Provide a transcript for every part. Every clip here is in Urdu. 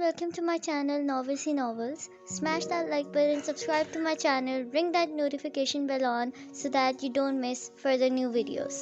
welcome to my channel Novelty Novels. Smash that like button, subscribe to my channel, ring that notification bell on so that you don't miss further new videos.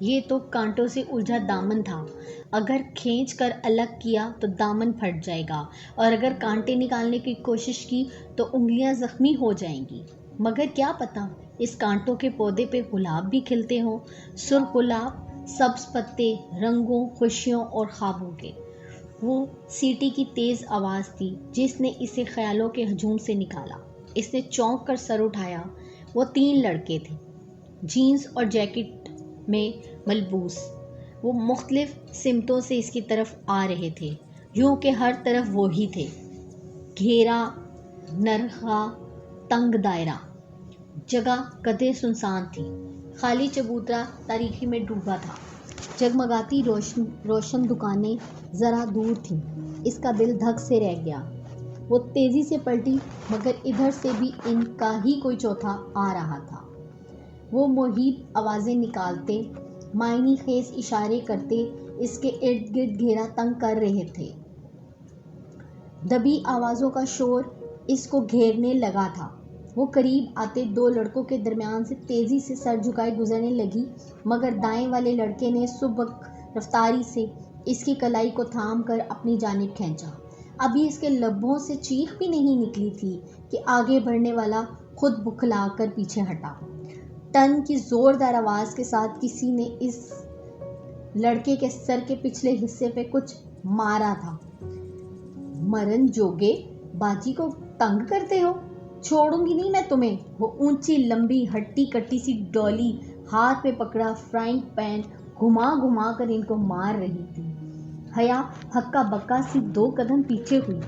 یہ تو کانٹوں سے الجھا دامن تھا، اگر کھینچ کر الگ کیا تو دامن پھٹ جائے گا اور اگر کانٹے نکالنے کی کوشش کی تو انگلیاں زخمی ہو جائیں گی۔ مگر کیا پتا اس کانٹوں کے پودے پہ گلاب بھی کھلتے ہوں، سرخ گلاب، سبز پتے، رنگوں، خوشیوں اور خوابوں کے۔ وہ سیٹی کی تیز آواز تھی جس نے اسے خیالوں کے ہجوم سے نکالا۔ اس نے چونک کر سر اٹھایا۔ وہ 3 لڑکے تھے، جینز اور جیکٹ میں ملبوس۔ وہ مختلف سمتوں سے اس کی طرف آ رہے تھے، یوں کہ ہر طرف وہی تھے، گھیرا، نرخا، تنگ دائرہ۔ جگہ قدرے سنسان تھی، خالی چبوترا تاریکی میں ڈوبا تھا۔ جگمگاتی روشن دکانیں ذرا دور تھیں۔ اس کا دل دھک سے رہ گیا۔ وہ تیزی سے پلٹی، مگر ادھر سے بھی ان کا ہی کوئی چوتھا آ رہا تھا۔ وہ محیب آوازیں نکالتے، معنی خیز اشارے کرتے اس کے ارد گرد گھیرا تنگ کر رہے تھے۔ دبی آوازوں کا شور اس کو گھیرنے لگا تھا۔ وہ قریب آتے 2 لڑکوں کے درمیان سے تیزی سے سر جھکائے گزرنے لگی، مگر دائیں والے لڑکے نے سبک رفتاری سے اس کی کلائی کو تھام کر اپنی جانب کھینچا۔ ابھی اس کے لبوں سے چیخ بھی نہیں نکلی تھی کہ آگے بڑھنے والا خود بکھلا کر پیچھے ہٹا۔ ٹن کی زوردار آواز کے ساتھ کسی نے اس لڑکے کے سر کے پچھلے حصے پہ کچھ مارا تھا۔ مرن جوگے، باجی کو تنگ کرتے ہو، چھوڑوں گی نہیں میں تمہیں۔ وہ اونچی لمبی ہٹی کٹی سی ڈولی ہاتھ میں پکڑا فرائنگ پین گھما گھما کر ان کو مار رہی تھی۔ حیا ہکا بکا سی 2 قدم پیچھے ہوئی۔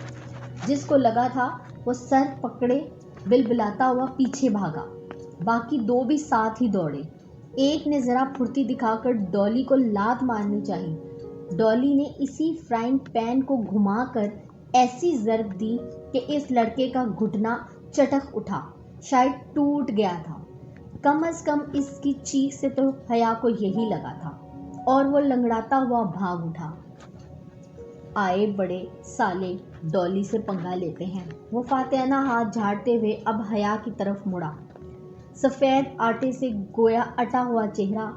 جس کو لگا تھا وہ سر پکڑے بلبلاتا ہوا پیچھے بھاگا۔ باقی 2 بھی ساتھ ہی دوڑے۔ ایک نے ذرا پھرتی دکھا کر ڈولی کو لات مارنی چاہی۔ ڈولی نے اسی فرائنگ پین کو گھما کر ایسی ضرب دی کہ اس لڑکے کا گھٹنا چٹک اٹھا، شاید ٹوٹ گیا تھا۔ کم از کم اس کی چیخ سے تو حیا کو یہی لگا تھا، اور وہ لنگڑاتا ہوا بھاگ اٹھا۔ آئے بڑے سالے ڈولی سے پنگا لیتے ہیں۔ وہ فاتحانہ ہاتھ جھاڑتے ہوئے اب حیا کی طرف مڑا۔ سفید آٹے سے گویا اٹا ہوا چہرہ،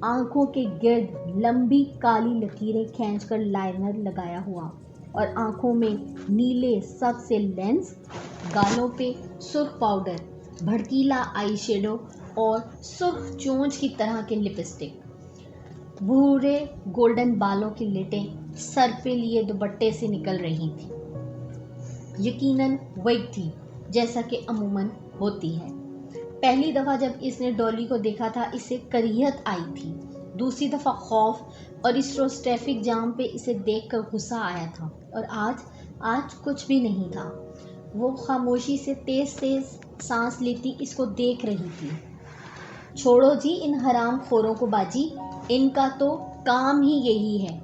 آنکھوں کے گرد لمبی کالی لکیریں کھینچ کر لائنر لگایا ہوا اور آنکھوں میں نیلے سب سے لینس، گالوں پہ سرخ پاؤڈر، بھڑکیلا آئی شیڈو اور سرخ چونچ کی طرح کے لپسٹک۔ بھورے گولڈن بالوں کی لٹیں سر پہ لیے دوپٹے سے نکل رہی تھیں۔ یقیناً وگ تھی، جیسا کہ عموماً ہوتی ہے۔ پہلی دفعہ جب اس نے ڈولی کو دیکھا تھا اسے کریہت آئی تھی، دوسری دفعہ خوف، اور اس روز ٹریفک جام پہ اسے دیکھ کر غصہ آیا تھا، اور آج کچھ بھی نہیں تھا۔ وہ خاموشی سے تیز تیز سانس لیتی اس کو دیکھ رہی تھی۔ چھوڑو جی ان حرام خوروں کو باجی، ان کا تو کام ہی یہی ہے۔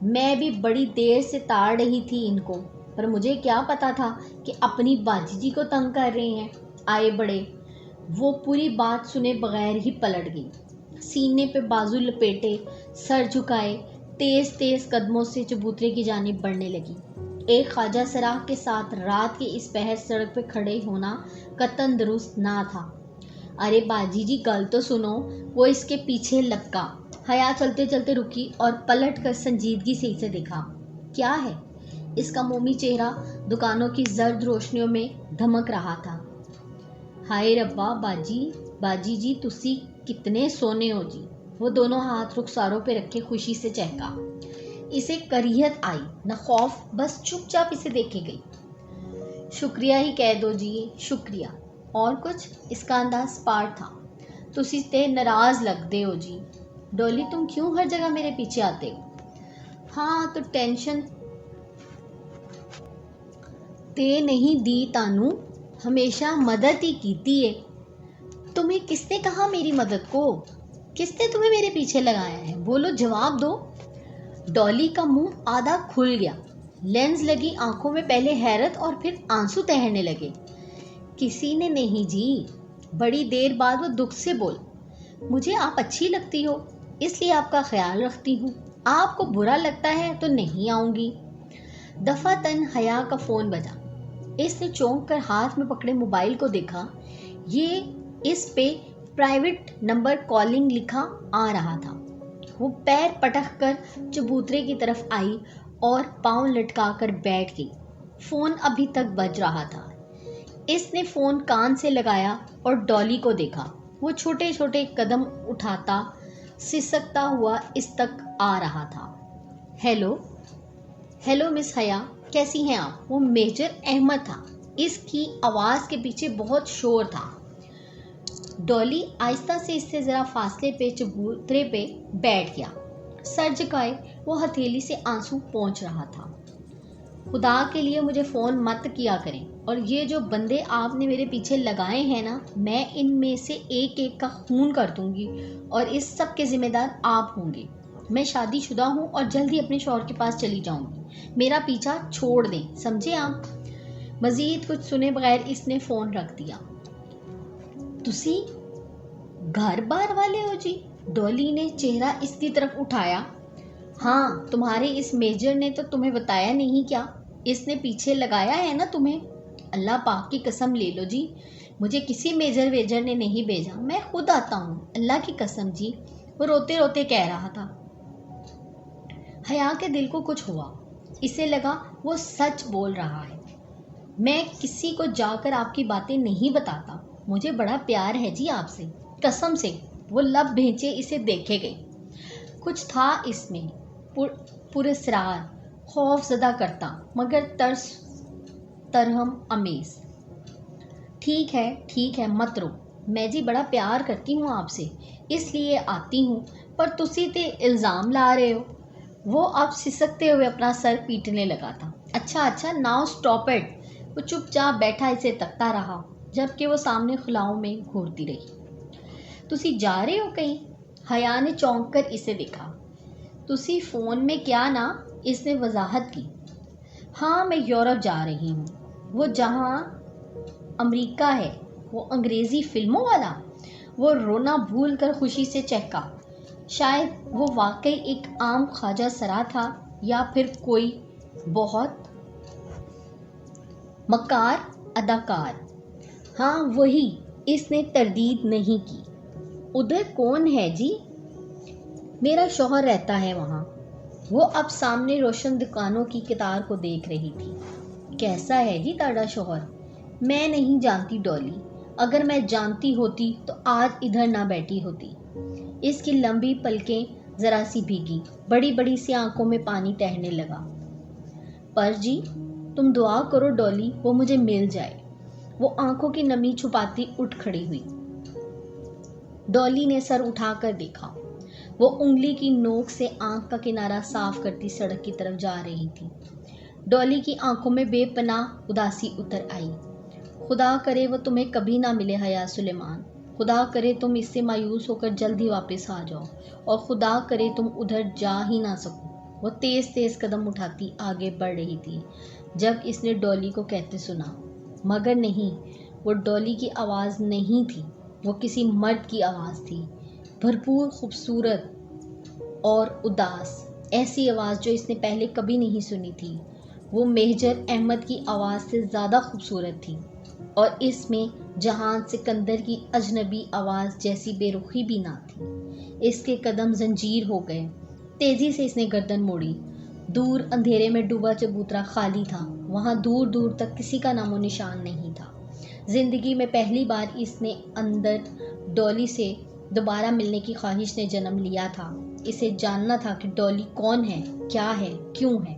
میں بھی بڑی دیر سے تاڑ رہی تھی ان کو، پر مجھے کیا پتا تھا کہ اپنی باجی جی کو تنگ کر رہے ہیں۔ آئے بڑے۔ وہ پوری بات سنے بغیر ہی پلٹ گئی، سینے پہ بازو لپیٹے، سر جھکائے، تیز تیز قدموں سے چبوترے کی جانب بڑھنے لگی۔ ایک خواجہ سراغ کے ساتھ رات کے اس پہر سڑک پہ کھڑے ہونا قطعاً درست نہ تھا۔ ارے باجی جی گل تو سنو، وہ اس کے پیچھے لپکا۔ حیا چلتے چلتے رکی اور پلٹ کر سنجیدگی سے اسے دیکھا۔ کیا ہے؟ اس کا مومی چہرہ دکانوں کی زرد روشنیوں میں دھمک رہا تھا۔ ہائے ربا باجی جی تسی کتنے سونے ہو جی۔ وہ دونوں ہاتھ رخساروں پہ رکھے خوشی سے چہکا۔ اسے کریہت آئی نہ خوف، بس چپ چاپ اسے دیکھے گئی۔ شکریہ ہی کہہ دو جی، شکریہ۔ اور کچھ؟ اس کا انداز پار تھا۔ تسی تے ناراض لگدے ہو جی۔ ڈولی تم کیوں ہر جگہ میرے پیچھے آتے ہو؟ ہاں تو ٹینشن تے نہیں دی تانوں، ہمیشہ مدد ہی کیتی ہے۔ تمہیں کس نے کہا میری مدد کو؟ کس نے تمہیں میرے پیچھے لگایا ہے؟ بولو، جواب دو۔ ڈولی کا منہ آدھا کھل گیا، لینز لگی آنکھوں میں پہلے حیرت اور پھر آنسو تہرنے لگے۔ کسی نے نہیں جی۔ بڑی دیر بعد وہ دکھ سے بول، مجھے آپ اچھی لگتی ہو، اس لیے آپ کا خیال رکھتی ہوں۔ آپ کو برا لگتا ہے تو نہیں آؤں گی۔ دفعتاً حیا کا فون بجا۔ اس نے چونک کر ہاتھ میں پکڑے موبائل کو دیکھا۔ یہ اس پہ پرائیویٹ نمبر کالنگ لکھا آ رہا تھا۔ وہ پیر پٹک کر چبوترے کی طرف آئی اور پاؤں لٹکا کر بیٹھ گئی۔ فون ابھی تک بج رہا تھا۔ اس نے فون کان سے لگایا اور ڈالی کو دیکھا۔ وہ چھوٹے چھوٹے قدم اٹھاتا سسکتا ہوا اس تک آ رہا تھا۔ ہیلو مس حیا، کیسی ہیں آپ؟ وہ میجر احمد تھا۔ اس کی آواز کے پیچھے بہت شور تھا۔ ڈالی آہستہ سے اس سے ذرا فاصلے پہ چبوترے پہ بیٹھ گیا۔ سر جھکائے وہ ہتھیلی سے آنسو پونچھ رہا تھا۔ خدا کے لیے مجھے فون مت کیا کریں، اور یہ جو بندے آپ نے میرے پیچھے لگائے ہیں نا، میں ان میں سے ایک ایک کا خون کر دوں گی اور اس سب کے ذمہ دار آپ ہوں گے۔ میں شادی شدہ ہوں اور جلد ہی اپنے شوہر کے پاس چلی جاؤں گی۔ میرا پیچھا چھوڑ دیں، سمجھے آپ؟ مزید کچھ سنے بغیر اس نے فون رکھ دیا۔ تسی گھر بار والے ہو جی؟ ڈالی نے چہرہ اس کی طرف اٹھایا۔ ہاں، تمہارے اس میجر نے تو تمہیں بتایا نہیں کیا؟ اس نے پیچھے لگایا ہے نا تمہیں؟ اللہ پاک کی قسم لے لو جی، مجھے کسی میجر ویجر نے نہیں بھیجا، میں خود آتا ہوں، اللہ کی قسم جی، وہ روتے روتے کہہ رہا تھا۔ حیا کے دل کو کچھ ہوا، اسے لگا وہ سچ بول رہا ہے۔ میں کسی کو جا کر آپ کی باتیں نہیں بتاتا، مجھے بڑا پیار ہے جی آپ سے، قسم سے۔ وہ لب بھینچے اسے دیکھے گئی۔ کچھ تھا اس میں پراسرار، خوف زدہ کرتا مگر ترہم امیز۔ ٹھیک ہے مت رو، میں جی بڑا پیار کرتی ہوں آپ سے، اس لیے آتی ہوں، پر تسی تے الزام لا رہے ہو۔ وہ اب سسکتے ہوئے اپنا سر پیٹنے لگا تھا۔ اچھا ناؤ اسٹاپ اٹ۔ وہ چپ چاپ بیٹھا اسے تکتا رہا جبکہ وہ سامنے خلاؤں میں گھورتی رہی۔ تسی جا رہے ہو کہیں؟ حیا نے چونک کر اسے دیکھا۔ تسی فون میں کیا نا؟ اس نے وضاحت کی۔ ہاں، میں یورپ جا رہی ہوں، وہ جہاں امریکہ ہے، وہ انگریزی فلموں والا۔ وہ رونا بھول کر خوشی سے چہکا۔ شاید وہ واقعی ایک عام خواجہ سرا تھا یا پھر کوئی بہت مکار اداکار۔ ہاں وہی، اس نے تردید نہیں کی۔ ادھر کون ہے جی؟ میرا شوہر رہتا ہے وہاں۔ وہ اب سامنے روشن دکانوں کی قطار کو دیکھ رہی تھی۔ کیسا ہے جی تاڑا شوہر؟ میں نہیں جانتی ڈالی، اگر میں جانتی ہوتی تو آج ادھر نہ بیٹھی ہوتی۔ اس کی لمبی پلکیں ذرا سی بھیگی، بڑی بڑی سی آنکھوں میں پانی ٹہرنے لگا۔ پر جی تم دعا کرو ڈالی وہ مجھے مل جائے۔ وہ آنکھوں کی نمی چھپاتی اٹھ کھڑی ہوئی۔ ڈالی نے سر اٹھا کر دیکھا۔ وہ انگلی کی نوک سے آنکھ کا کنارہ صاف کرتی سڑک کی طرف جا رہی تھی۔ ڈالی کی آنکھوں میں بے پناہ اداسی اتر آئی۔ خدا کرے وہ تمہیں کبھی نہ ملے حیا سلیمان، خدا کرے تم اس سے مایوس ہو کر جلد ہی واپس آ جاؤ، اور خدا کرے تم ادھر جا ہی نہ سکو۔ وہ تیز تیز قدم اٹھاتی آگے بڑھ رہی تھی جب اس نے ڈالی کو کہتے سنا، مگر نہیں، وہ ڈالی کی آواز نہیں تھی، وہ کسی مرد کی آواز تھی، بھرپور، خوبصورت اور اداس، ایسی آواز جو اس نے پہلے کبھی نہیں سنی تھی۔ وہ میجر احمد کی آواز سے زیادہ خوبصورت تھی، اور اس میں جہان سکندر کی اجنبی آواز جیسی بے رخی بھی نہ تھی۔ اس کے قدم زنجیر ہو گئے۔ تیزی سے اس نے گردن موڑی۔ دور اندھیرے میں ڈوبا چبوترا خالی تھا، وہاں دور دور تک کسی کا نام و نشان نہیں تھا۔ زندگی میں پہلی بار اس نے اندر ڈالی سے دوبارہ ملنے کی خواہش نے جنم لیا تھا۔ اسے جاننا تھا کہ ڈالی کون ہے، کیا ہے، کیوں ہے۔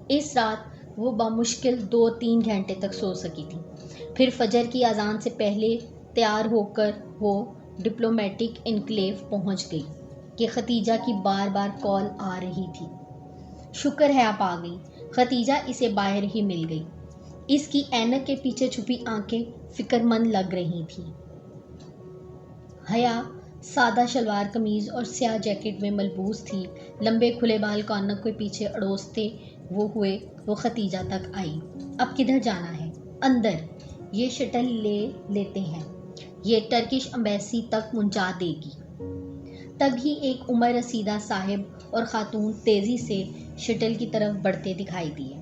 اس رات وہ بمشکل 2-3 گھنٹے تک سو سکی تھی۔ پھر فجر کی اذان سے پہلے تیار ہو کر وہ ڈپلومیٹک انکلیو پہنچ گئی کہ ختیجہ کی بار بار کال آ رہی تھی۔ شکر ہے آپ آ گئی۔ ختیجہ اسے باہر ہی مل گئی۔ اس کی اینک کے پیچھے چھپی آنکھیں فکر مند لگ رہی تھیں۔ حیا سادہ شلوار قمیض اور سیاہ جیکٹ میں ملبوس تھی۔ لمبے کھلے بال کانوں کے پیچھے اڑوستے ہوئے وہ ختیجہ تک آئی۔ اب کدھر جانا ہے؟ اندر، یہ شٹل لے لیتے ہیں، یہ ٹرکش ایمبیسی تک پہنچا دے گی۔ تبھی ایک عمر رسیدہ صاحب اور خاتون تیزی سے شٹل کی طرف بڑھتے دکھائی دیے۔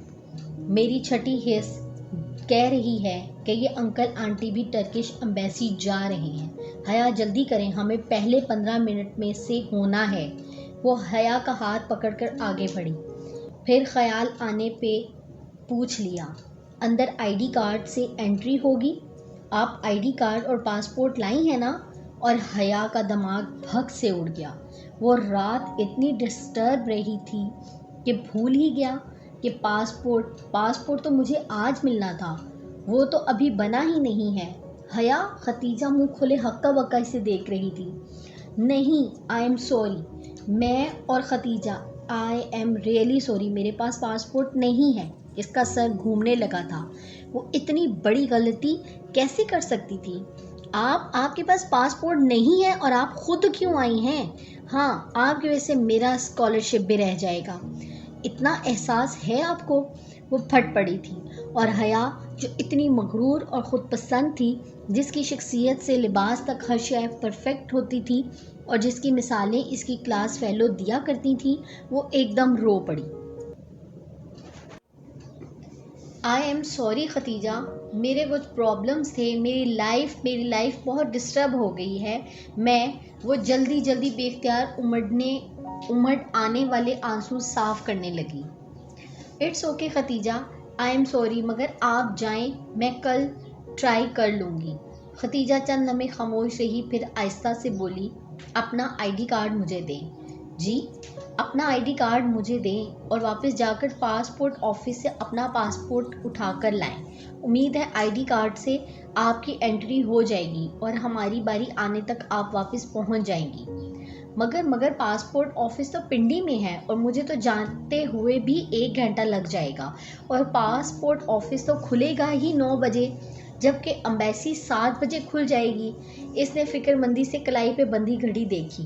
میری چھٹی حس کہہ رہی ہے کہ یہ انکل آنٹی بھی ٹرکش ایمبیسی جا رہے ہیں۔ حیا جلدی کریں، ہمیں پہلے 15 منٹ میں سے ہونا ہے۔ وہ حیا کا ہاتھ پکڑ کر آگے بڑھی، پھر خیال آنے پہ پوچھ لیا، اندر آئی ڈی کارڈ سے انٹری ہوگی؟ آپ آئی ڈی کارڈ اور پاسپورٹ لائی ہیں نا؟ اور حیا کا دماغ بھگ سے اڑ گیا۔ وہ رات اتنی ڈسٹرب رہی تھی کہ بھول ہی گیا کہ پاسپورٹ تو مجھے آج ملنا تھا، وہ تو ابھی بنا ہی نہیں ہے۔ حیا، ختیجہ منہ کھلے ہکا بکا اسے دیکھ رہی تھی۔ نہیں، آئی ایم سوری، میں اور Khatija, I am really sorry, میرے پاس پاسپورٹ نہیں ہے۔ اس کا سر گھومنے لگا تھا۔ وہ اتنی بڑی غلطی کیسے کر سکتی تھی؟ آپ کے پاس پاسپورٹ نہیں ہے اور آپ خود کیوں آئی ہیں؟ ہاں، آپ کی وجہ سے میرا اسکالرشپ بھی رہ جائے گا۔ اتنا احساس ہے آپ کو؟ وہ پھٹ پڑی تھی، اور حیا جو اتنی مغرور اور خود پسند تھی، جس کی شخصیت سے لباس تک ہر شے پرفیکٹ ہوتی تھی اور جس کی مثالیں اس کی کلاس فیلو دیا کرتی تھیں، وہ ایک دم رو پڑی۔ آئی ایم سوری ختیجہ، میرے کچھ پرابلمس تھے، میری لائف بہت ڈسٹرب ہو گئی ہے۔ وہ جلدی بے اختیار امڑ آنے والے آنسو صاف کرنے لگی۔ It's okay Khatija, I am sorry, مگر آپ جائیں، میں کل ٹرائی کر لوں گی۔ ختیجہ چند لمحے خاموش رہی، پھر آہستہ سے بولی، اپنا آئی ڈی کارڈ مجھے دیں۔ جی؟ اپنا آئی ڈی کارڈ مجھے دیں اور واپس جا کر پاسپورٹ آفس سے اپنا پاسپورٹ اٹھا کر لائیں۔ امید ہے آئی ڈی کارڈ سے آپ کی انٹری ہو جائے گی اور ہماری باری آنے تک آپ واپس پہنچ جائیں گی۔ مگر پاسپورٹ آفس تو پنڈی میں ہے اور مجھے تو جانتے ہوئے بھی 1 گھنٹہ لگ جائے گا، اور پاسپورٹ آفس تو کھلے گا ہی 9 بجے، جبکہ امبیسی 7 بجے کھل جائے گی۔ اس نے فکر مندی سے کلائی پہ بندھی گھڑی دیکھی۔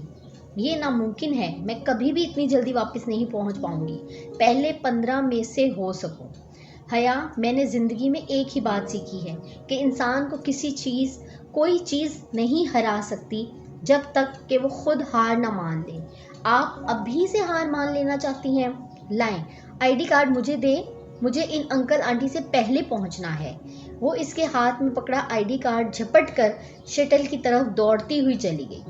یہ ناممکن ہے، میں کبھی بھی اتنی جلدی واپس نہیں پہنچ پاؤں گی، پہلے 15 میں سے ہو سکوں۔ حیا، میں نے زندگی میں ایک ہی بات سیکھی ہے کہ انسان کو کوئی چیز نہیں ہرا سکتی جب تک کہ وہ خود ہار نہ مان لے۔ آپ ابھی سے ہار مان لینا چاہتی ہیں؟ لائیں، آئی ڈی کارڈ مجھے دیں، مجھے ان انکل آنٹی سے پہلے پہنچنا ہے۔ وہ اس کے ہاتھ میں پکڑا آئی ڈی کارڈ جھپٹ کر شٹل کی طرف دوڑتی ہوئی چلی گئی۔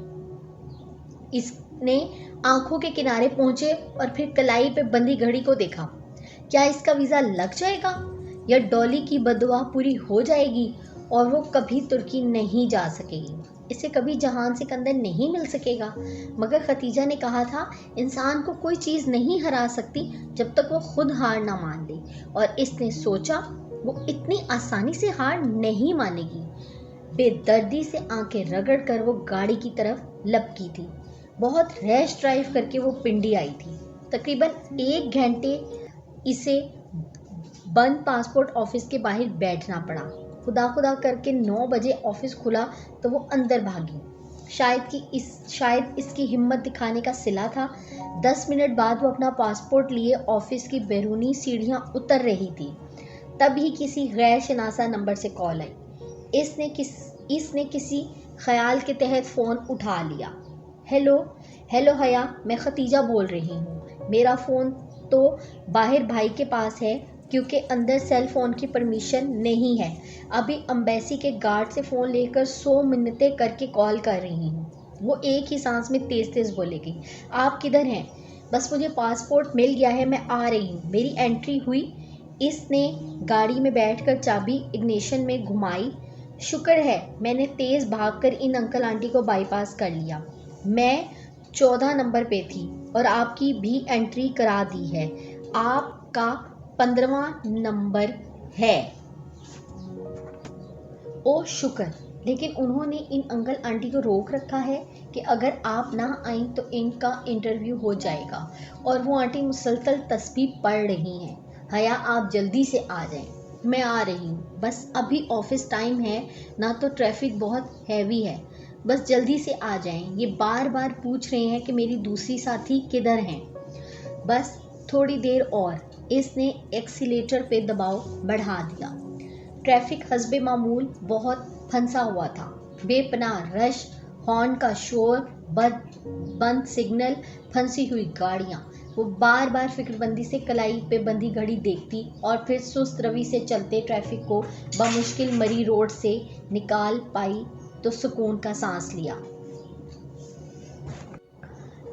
اس نے آنکھوں کے کنارے پہنچے اور پھر کلائی پہ بندھی گھڑی کو دیکھا۔ کیا اس کا ویزا لگ جائے گا، یا ڈولی کی بددعا پوری ہو جائے گی اور وہ کبھی ترکی نہیں جا سکے گی؟ اسے کبھی جہان سکندر نہیں مل سکے گا؟ مگر ختیجہ نے کہا تھا، انسان کو کوئی چیز نہیں ہرا سکتی جب تک وہ خود ہار نہ مان لے، اور اس نے سوچا وہ اتنی آسانی سے ہار نہیں مانے گی۔ بے دردی سے آنکھیں رگڑ کر وہ گاڑی کی طرف لپکی تھی۔ بہت ریش ڈرائیو کر کے وہ پنڈی آئی تھی۔ تقریباً 1 گھنٹے اسے بند پاسپورٹ آفس کے باہر بیٹھنا پڑا۔ خدا کر کے 9 بجے آفس کھلا تو وہ اندر بھاگی۔ شاید اس کی ہمت دکھانے کا صلہ تھا۔ 10 منٹ بعد وہ اپنا پاسپورٹ لیے آفس کی بیرونی سیڑھیاں اتر رہی تھی، تبھی کسی غیر شناسا نمبر سے کال آئی۔ اس نے کسی خیال کے تحت فون اٹھا لیا۔ ہیلو حیا، میں ختیجہ بول رہی ہوں۔ میرا فون تو باہر بھائی کے پاس ہے، کیونکہ اندر سیل فون کی پرمیشن نہیں ہے۔ ابھی امبیسی کے گارڈ سے فون لے کر 100 منتیں کر کے کال کر رہی ہوں۔ وہ ایک ہی سانس میں تیز بولے گی۔ آپ کدھر ہیں؟ بس مجھے پاسپورٹ مل گیا ہے، میں آ رہی ہوں۔ میری انٹری ہوئی؟ اس نے گاڑی میں بیٹھ کر چابی اگنیشن میں گھمائی۔ شکر ہے میں نے تیز بھاگ کر ان انکل آنٹی کو بائی پاس کر لیا۔ میں 14 نمبر پہ تھی اور آپ کی بھی انٹری کرا دی ہے۔ آپ کا 15واں نمبر ہے۔ او شکر، لیکن انہوں نے ان انکل آنٹی کو روک رکھا ہے کہ اگر آپ نہ آئیں تو ان کا انٹرویو ہو جائے گا، اور وہ آنٹی مسلسل تسبیح پڑھ رہی ہیں۔ حیا، آپ جلدی سے آ جائیں۔ میں آ رہی ہوں، بس ابھی آفس ٹائم ہے، نہ تو ٹریفک بہت ہیوی ہے۔ بس جلدی سے آ جائیں۔ یہ بار پوچھ رہے ہیں کہ میری دوسری ساتھی کدھر ہیں۔ بس تھوڑی دیر اور۔ اس نے ایکسیلیٹر پہ دباؤ بڑھا دیا۔ ٹریفک حسب معمول بہت پھنسا ہوا تھا۔ بے پناہ رش، ہارن کا شور، بند سگنل، پھنسی ہوئی گاڑیاں۔ وہ بار فکر بندی سے کلائی پہ بندھی گھڑی دیکھتی اور پھر سست روی سے چلتے ٹریفک کو بمشکل مری روڈ سے نکال پائی تو سکون کا سانس لیا۔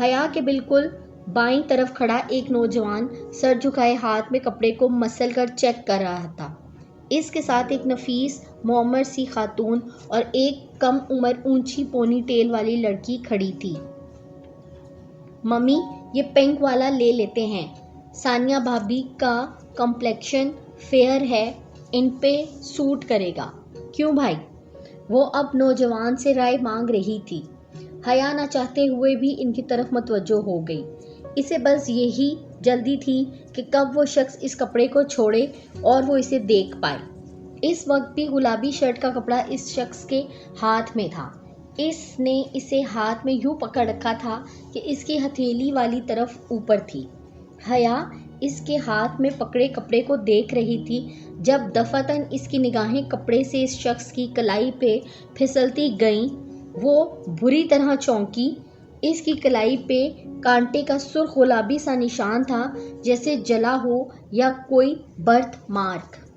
حیا کے بالکل بائیں طرف کھڑا ایک نوجوان سر جھکائے ہاتھ میں کپڑے کو مسل کر چیک کر رہا تھا۔ اس کے ساتھ ایک نفیس معمر سی خاتون اور ایک کم عمر اونچی پونی ٹیل والی لڑکی کھڑی تھی۔ ممی یہ پنک والا لے لیتے ہیں، ثانیہ بھابھی کا کمپلیکشن فیئر ہے، ان پہ سوٹ کرے گا۔ کیوں بھائی؟ وہ اب نوجوان سے رائے مانگ رہی تھی۔ حیا نہ چاہتے ہوئے بھی ان کی طرف متوجہ ہو گئی۔ اسے بس یہی جلدی تھی کہ کب وہ شخص اس کپڑے کو چھوڑے اور وہ اسے دیکھ پائے۔ اس وقت بھی گلابی شرٹ کا کپڑا اس شخص کے ہاتھ میں تھا۔ اس نے اسے ہاتھ میں یوں پکڑ رکھا تھا کہ اس کی ہتھیلی والی طرف اوپر تھی۔ حیا اس کے ہاتھ میں پکڑے کپڑے کو دیکھ رہی تھی جب دفعتاً اس کی نگاہیں کپڑے سے اس شخص کی کلائی پہ پھسلتی گئیں۔ وہ بری طرح چونکی۔ اس کی کلائی پہ کانٹے کا سرخ گلابی سا نشان تھا، جیسے جلا ہو یا کوئی برتھ مارک۔